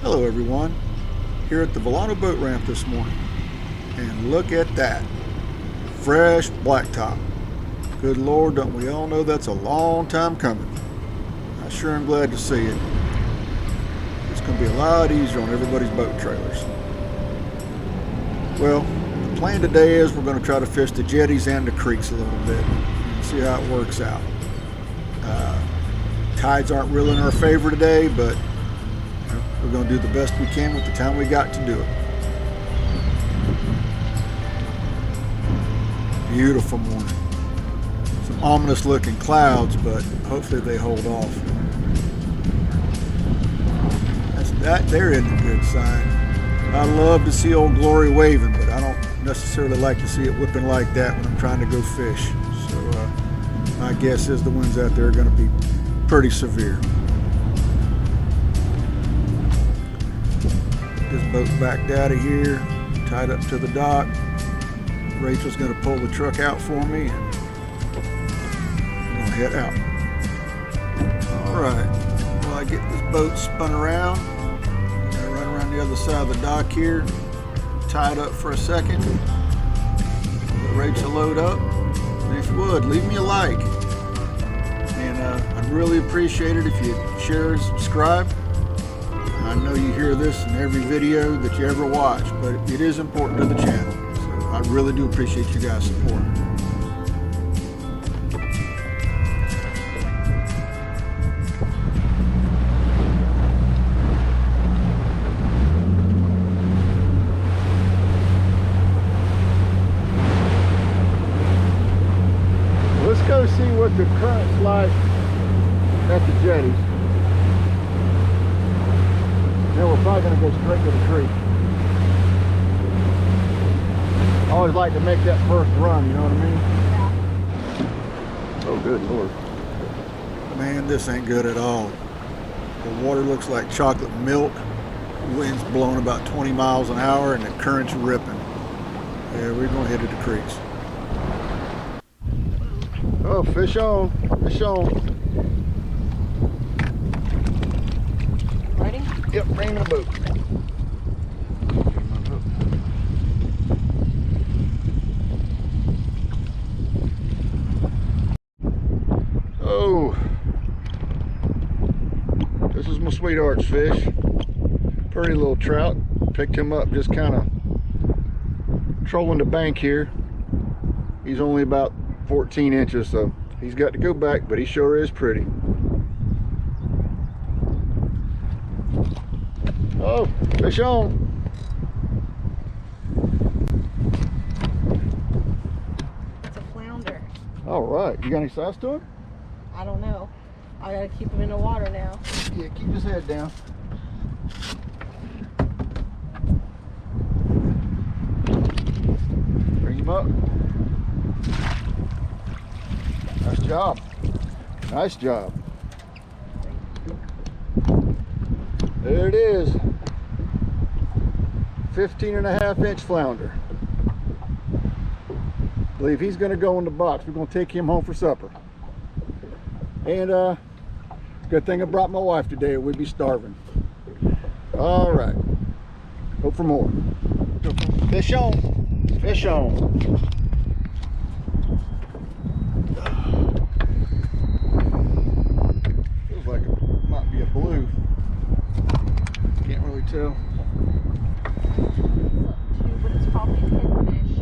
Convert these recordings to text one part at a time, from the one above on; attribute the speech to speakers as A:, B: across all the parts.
A: Hello everyone, here at the Volano boat ramp this morning, and look at that, fresh blacktop. Good Lord, don't we all know that's a long time coming. I sure am glad to see it. It's going to be a lot easier on everybody's boat trailers. Well, the plan today is we're going to try to fish the jetties and the creeks a little bit and see how it works out. Tides aren't really in our favor today, but we're going to do the best we can with the time we got to do it. Beautiful morning. Some ominous looking clouds, but hopefully they hold off. That there isn't a good sign. I love to see Old Glory waving, but I don't necessarily like to see it whipping like that when I'm trying to go fish. So my guess is the winds out there are going to be pretty severe. This boat backed out of here, tied up to the dock. Rachel's going to pull the truck out for me, and I'm going to head out. All right, while I get this boat spun around, I'm going to run around the other side of the dock here, tie it up for a second, let Rachel load up, and if you would, leave me a like. And I'd really appreciate it if you share and subscribe. I know you hear this in every video that you ever watch, but it is important to the channel. So I really do appreciate you guys' support. Let's go see what the current's like at the jetties. Then we're probably going to go straight to the creek. I always like to make that first run, you know what I mean? Yeah. Oh, good Lord. Man, this ain't good at all. The water looks like chocolate milk. The wind's blowing about 20 miles an hour and the current's ripping. Yeah, we're going to head to the creeks. Oh, fish on, fish on. Yep, bring the boat. Oh, this is my sweetheart's fish. Pretty little trout. Picked him up just kind of trolling the bank here. He's only about 14 inches, so he's got to go back, but he sure is pretty. Oh, fish on.
B: It's a flounder.
A: All right, you got any size to him?
B: I don't know. I gotta keep him in the water now.
A: Yeah, keep his head down. Bring him up. Nice job. Nice job. There it is. 15.5-inch flounder. I believe he's going to go in the box. We're going to take him home for supper. And good thing I brought my wife today, or we'd be starving. All right. Hope for more. Fish on. Fish on. Feels like it might be a blue. Can't really tell.
B: But it's probably a pinfish.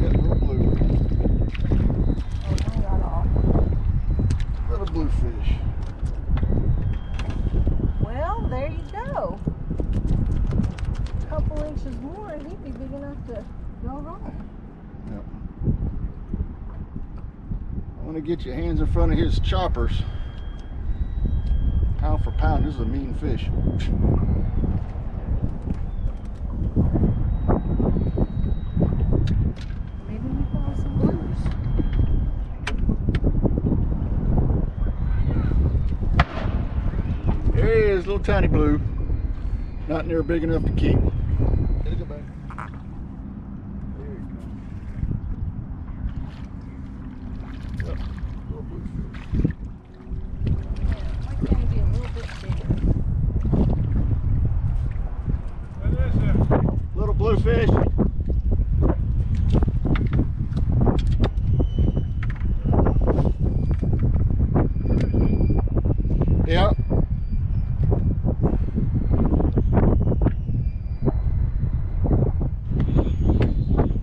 A: Yeah, real blue.
B: Oh, I got off.
A: Little blue fish.
B: Well, there you go. A couple inches more and he'd be big enough to go home.
A: Yep. I want to get your hands in front of his choppers. Pound for pound, this is a mean fish.
B: Maybe we found some blues.
A: There he is, little tiny blue. Not near big enough to keep. Let it go back. There you go. Yep, little blue fish.
B: Why can't he be a little bit bigger?
A: Yep.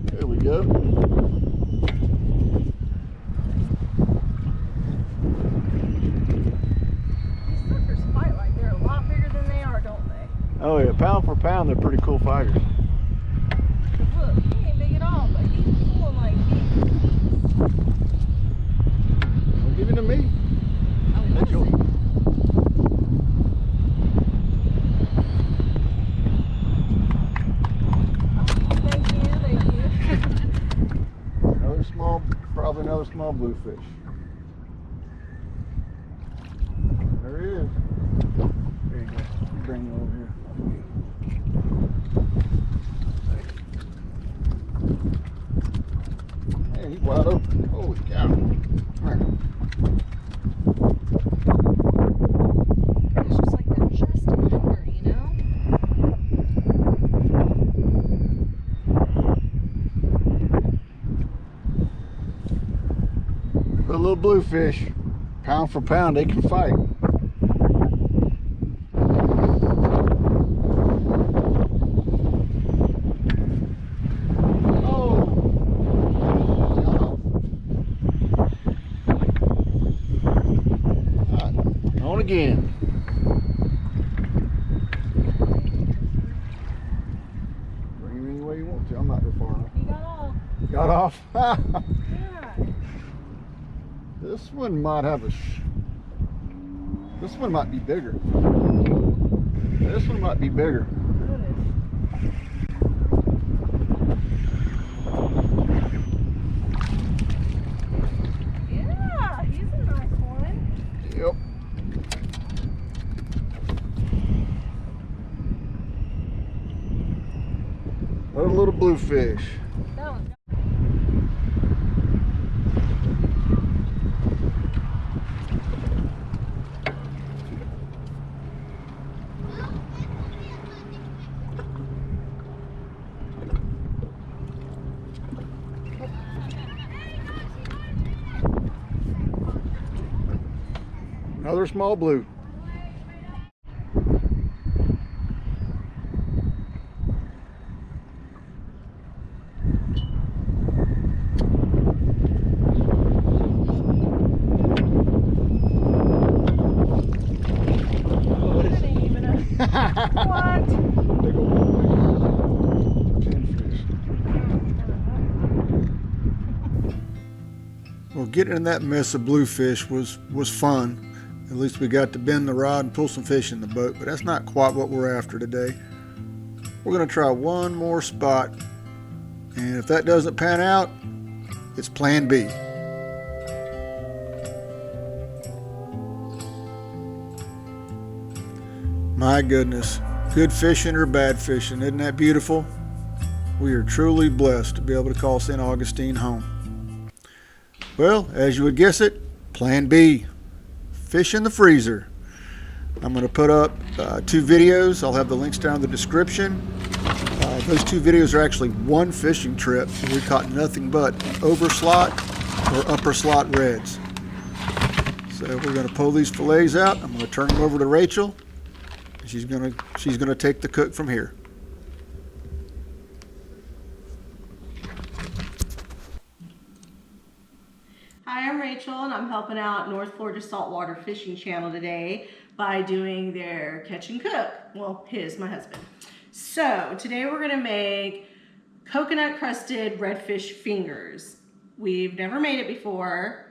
A: There we go.
B: These suckers fight like they're a lot bigger than they are, don't they?
A: Oh yeah, pound for pound, they're pretty cool fighters.
B: Look, he ain't big at all, but he's pulling like he's.
A: Don't give it to me.
B: Oh, what is it? Thank you.
A: Another small, probably another small bluefish. There he is. There you go. Bring him over here. Man, he's wide open. Holy cow. Come here.
B: It's just like they're just under, you know?
A: A little bluefish, pound for pound, they can fight. On again. Bring him any way you want to. I'm not there far enough.
B: He got off.
A: Got off?
B: Yeah.
A: This one might have a this one might be bigger. This one might be bigger.
B: Yeah, he's a nice one.
A: Yep. Another little bluefish.
B: That one's
A: Another small blue.
B: What?
A: Big old pinfish. Well, getting in that mess of bluefish was fun. At least we got to bend the rod and pull some fish in the boat, but that's not quite what we're after today. We're going to try one more spot, and if that doesn't pan out, it's plan B. My goodness, good fishing or bad fishing, isn't that beautiful? We are truly blessed to be able to call St. Augustine home. Well, as you would guess it, plan B. Fish in the freezer. I'm going to put up 2 videos. I'll have the links down in the description. Those 2 videos are actually one fishing trip, and we caught nothing but overslot or upper slot reds. So we're going to pull these fillets out. I'm going to turn them over to Rachel. She's going to take the cook from here.
B: Hi, I'm Rachel, and I'm helping out North Florida Saltwater Fishing Channel today by doing their catch and cook. Well, my husband. So today we're gonna make Coconut Crusted Redfish Fingers. We've never made it before,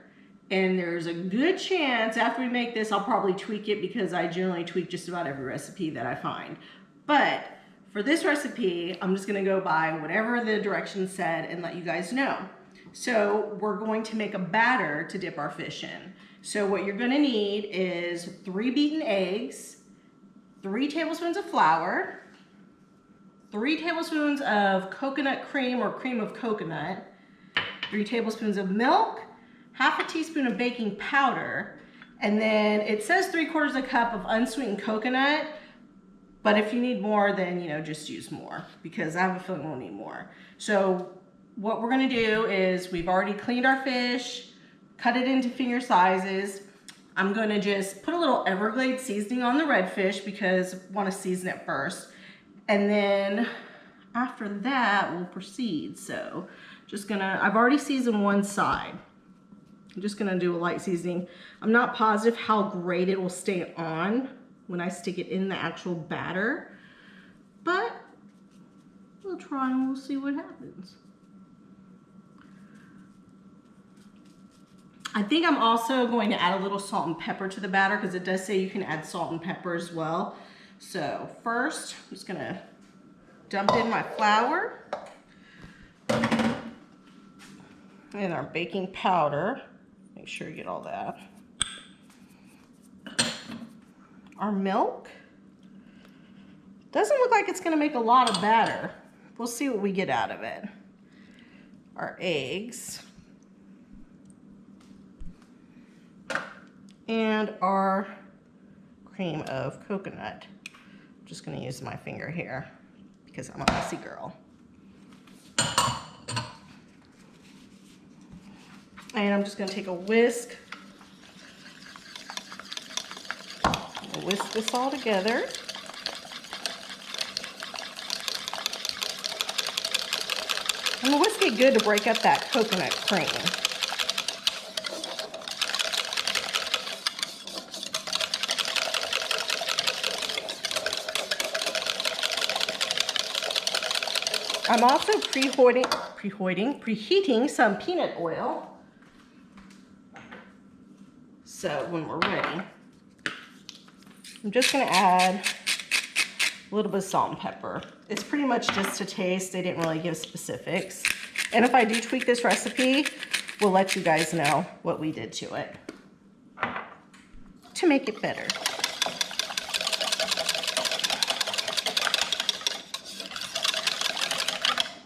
B: and there's a good chance after we make this, I'll probably tweak it because I generally tweak just about every recipe that I find. But for this recipe, I'm just gonna go by whatever the directions said and let you guys know. So we're going to make a batter to dip our fish in. So what you're gonna need is 3 beaten eggs, 3 tablespoons of flour, 3 tablespoons of coconut cream or cream of coconut, 3 tablespoons of milk, half a teaspoon of baking powder, and then it says 3/4 cup of unsweetened coconut, but if you need more, then just use more, because I have a feeling we'll need more. So what we're gonna do is we've already cleaned our fish, cut it into finger sizes. I'm gonna just put a little Everglades seasoning on the redfish because I wanna season it first. And then after that, we'll proceed. So I've already seasoned one side. I'm just gonna do a light seasoning. I'm not positive how great it will stay on when I stick it in the actual batter, but we'll try and we'll see what happens. I think I'm also going to add a little salt and pepper to the batter because it does say you can add salt and pepper as well. So first, I'm just gonna dump in my flour and our baking powder. Make sure you get all that. Our milk. Doesn't look like it's gonna make a lot of batter. We'll see what we get out of it. Our eggs. And our cream of coconut. I'm just gonna use my finger here because I'm a messy girl. And I'm just gonna take a whisk. Whisk this all together. I'm gonna whisk it good to break up that coconut cream. I'm also preheating some peanut oil. So when we're ready, I'm just gonna add a little bit of salt and pepper. It's pretty much just to taste. They didn't really give specifics. And if I do tweak this recipe, we'll let you guys know what we did to it to make it better.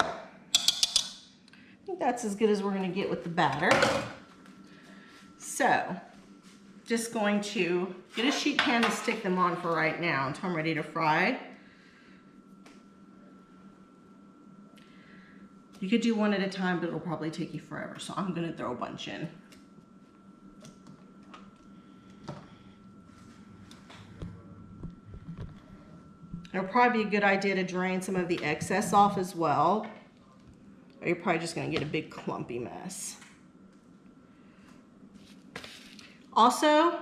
B: I think that's as good as we're gonna get with the batter. So, just going to get a sheet pan to stick them on for right now until I'm ready to fry. You could do one at a time, but it'll probably take you forever, so I'm gonna throw a bunch in. It'll probably be a good idea to drain some of the excess off as well, or you're probably just gonna get a big clumpy mess. Also,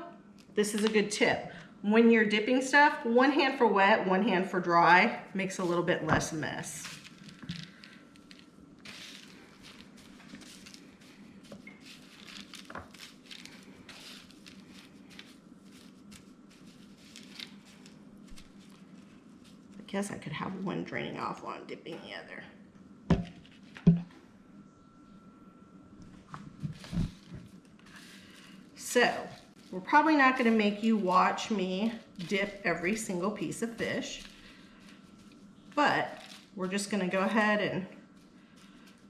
B: this is a good tip. When you're dipping stuff, one hand for wet, one hand for dry, makes a little bit less mess. I guess I could have one draining off while I'm dipping the other. So, we're probably not gonna make you watch me dip every single piece of fish, but we're just gonna go ahead and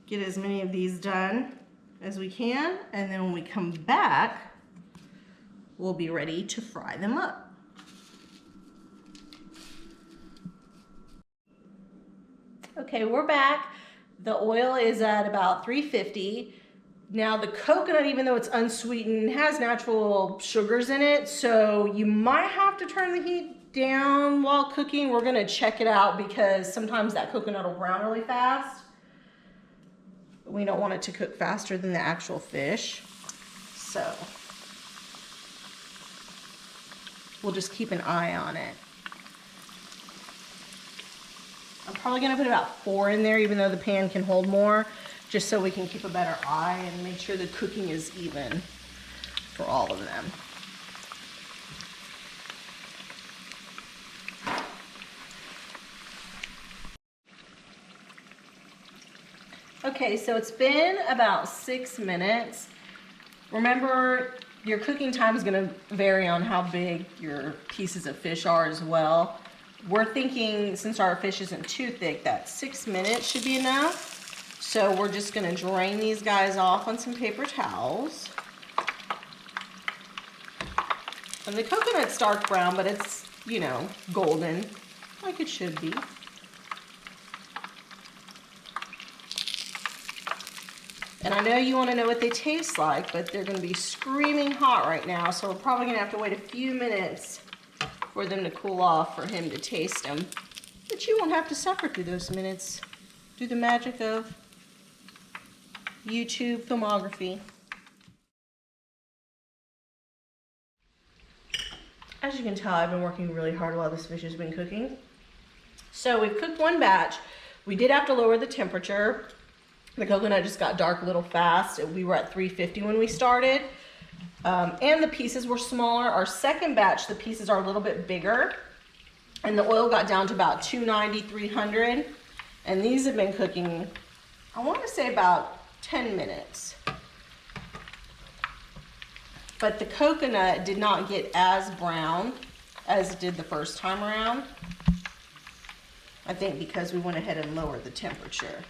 B: get as many of these done as we can, and then when we come back, we'll be ready to fry them up. Okay, we're back. The oil is at about 350. Now the coconut, even though it's unsweetened, has natural sugars in it, so you might have to turn the heat down while cooking. We're gonna check it out because sometimes that coconut will brown really fast. We don't want it to cook faster than the actual fish. So we'll just keep an eye on it. I'm probably gonna put about 4 in there, even though the pan can hold more, just so we can keep a better eye and make sure the cooking is even for all of them. Okay, so it's been about 6 minutes. Remember, your cooking time is gonna vary on how big your pieces of fish are as well. We're thinking, since our fish isn't too thick, that 6 minutes should be enough. So we're just gonna drain these guys off on some paper towels. And the coconut's dark brown, but it's, you know, golden, like it should be. And I know you want to know what they taste like, but they're going to be screaming hot right now, so we're probably going to have to wait a few minutes for them to cool off for him to taste them. But you won't have to suffer through those minutes. Do the magic of YouTube filmography. As you can tell, I've been working really hard while this fish has been cooking. So we've cooked one batch. We did have to lower the temperature. The coconut just got dark a little fast. We were at 350 when we started. And the pieces were smaller. Our second batch, the pieces are a little bit bigger. And the oil got down to about 290, 300. And these have been cooking, I want to say about 10 minutes. But the coconut did not get as brown as it did the first time around. I think because we went ahead and lowered the temperature.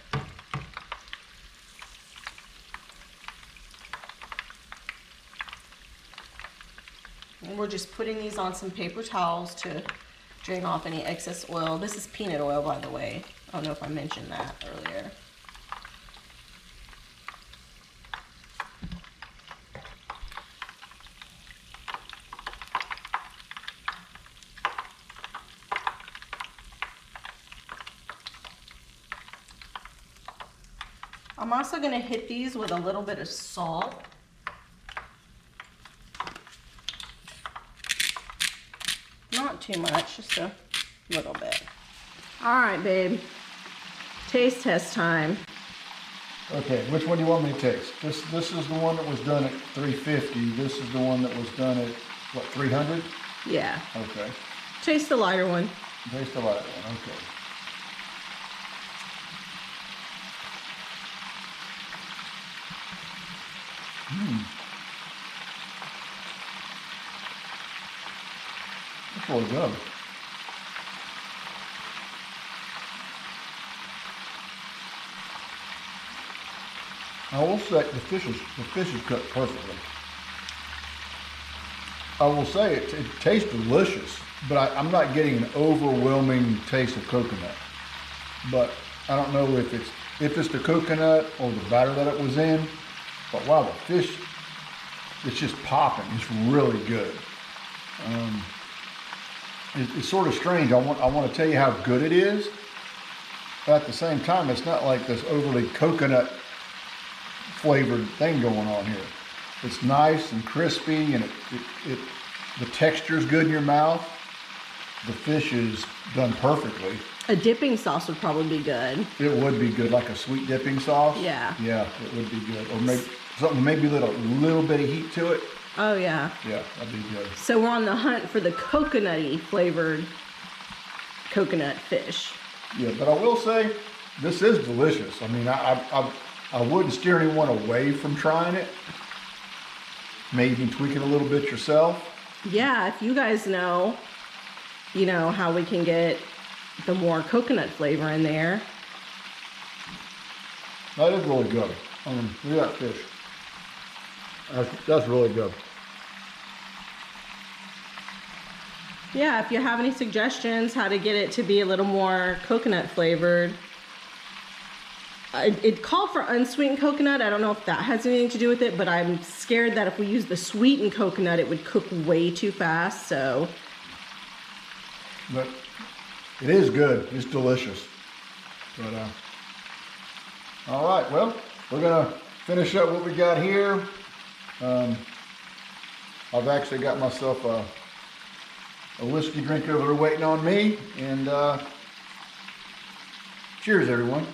B: And we're just putting these on some paper towels to drain off any excess oil. This is peanut oil, by the way. I don't know if I mentioned that earlier. I'm also going to hit these with a little bit of salt. Not too much, just a little bit. All right, babe. Taste test time.
A: Okay, which one do you want me to taste? This is the one that was done at 350. This is the one that was done at, what, 300?
B: Yeah.
A: Okay.
B: Taste the lighter one.
A: Taste the lighter one, okay. That's really good. I will say the fish is cooked perfectly. I will say it tastes delicious, but I'm not getting an overwhelming taste of coconut. But I don't know if it's the coconut or the batter that it was in. But wow, the fish, it's just popping. It's really good. It's sort of strange. I want to tell you how good it is. But at the same time, it's not like this overly coconut flavored thing going on here. It's nice and crispy, and the texture is good in your mouth. The fish is done perfectly.
B: A dipping sauce would probably be good.
A: It would be good, like a sweet dipping sauce.
B: Yeah.
A: Yeah, it would be good. Or maybe something, maybe a little bit of heat to it.
B: Oh yeah.
A: Yeah, that'd be good.
B: So we're on the hunt for the coconutty flavored coconut fish.
A: Yeah, but I will say, this is delicious. I mean, I wouldn't steer anyone away from trying it. Maybe tweak it a little bit yourself.
B: Yeah, if you guys know, how we can get the more coconut flavor in there.
A: That is really good. Look at that fish. That's really good.
B: Yeah, if you have any suggestions how to get it to be a little more coconut flavored. It called for unsweetened coconut. I don't know if that has anything to do with it, but I'm scared that if we use the sweetened coconut, it would cook way too fast, so.
A: But it is good. It's delicious. But, all right, well, we're gonna finish up what we got here. I've actually got myself a whiskey drink over there waiting on me, and cheers, everyone.